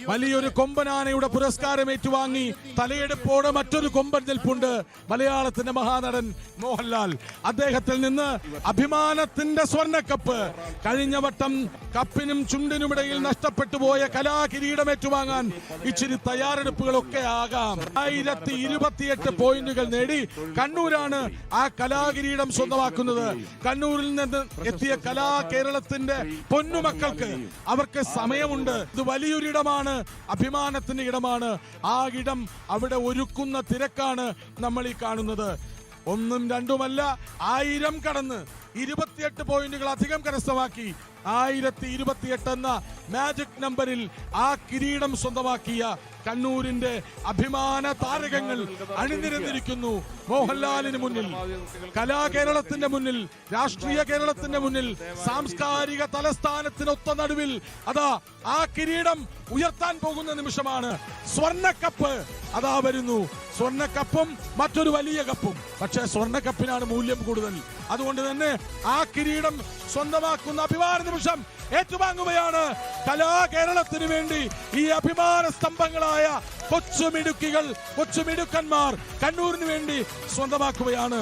വലിയൊരു കൊമ്പനാനയുടെ പുരസ്കാരം ഏറ്റുവാങ്ങി തലയെടുപ്പോടെ മറ്റൊരു കൊമ്പൻ നിൽപ്പുണ്ട്. മലയാളത്തിന്റെ മഹാനടൻ മോഹൻലാൽ. അദ്ദേഹത്തിൽ നിന്ന് അഭിമാനത്തിന്റെ സ്വർണ്ണക്കപ്പ്. കഴിഞ്ഞ വട്ടം കപ്പിനും ചുണ്ടിനുമിടയിൽ നഷ്ടപ്പെട്ടു പോയ കലാകിരീടം ഏറ്റുവാങ്ങാൻ ഇച്ചിരി തയ്യാറെടുപ്പുകളൊക്കെ ആകാം. 1028 പോയിന്റുകൾ നേടി കണ്ണൂരാണ് ആ കലാകിരീടം സ്വന്തമാക്കുന്നത്. കണ്ണൂരിൽ നിന്ന് എത്തിയ കേരളത്തിന്റെ പൊന്നുമക്കൾക്ക് അവർക്ക് സമയമുണ്ട്. ഇത് വലിയൊരിടമാണ്, അഭിമാനത്തിന്റെ ഇടമാണ്. ആ ഇടം അവിടെ ഒരുക്കുന്ന തിരക്കാണ് നമ്മൾ ഈ കാണുന്നത്. ഒന്നും രണ്ടുമല്ല, 1000 കടന്ന് 28 പോയിന്റുകൾ അധികം കരസ്ഥമാക്കി 1028 എന്ന മാജിക് നമ്പറിൽ ആ കിരീടം സ്വന്തമാക്കിയ കണ്ണൂരിന്റെ അഭിമാന താരകങ്ങൾ അണിനിരന്നിരിക്കുന്നു മോഹൻലാലിന് മുന്നിൽ, കലാകേരളത്തിന്റെ മുന്നിൽ, രാഷ്ട്രീയ കേരളത്തിന്റെ മുന്നിൽ, സാംസ്കാരിക തലസ്ഥാനത്തിനൊത്ത നടുവിൽ അതാ ആ കിരീടം ഉയർത്താൻ പോകുന്ന നിമിഷമാണ്. സ്വർണ്ണക്കപ്പ് അതാ വരുന്നു. സ്വർണ്ണക്കപ്പും മറ്റൊരു വലിയ കപ്പും. പക്ഷേ സ്വർണ്ണക്കപ്പിനാണ് മൂല്യം കൂടുതൽ. അതുകൊണ്ട് തന്നെ ആ കിരീടം സ്വന്തമാക്കുന്ന അഭിമാന നിമിഷം ഏറ്റുവാങ്ങുകയാണ് കലാകേരളത്തിന് വേണ്ടി ഈ അഭിമാന സ്തംഭങ്ങളായ കൊച്ചുമിടുക്കികൾ, കൊച്ചുമിടുക്കന്മാർ കണ്ണൂരിന് വേണ്ടി സ്വന്തമാക്കുകയാണ്.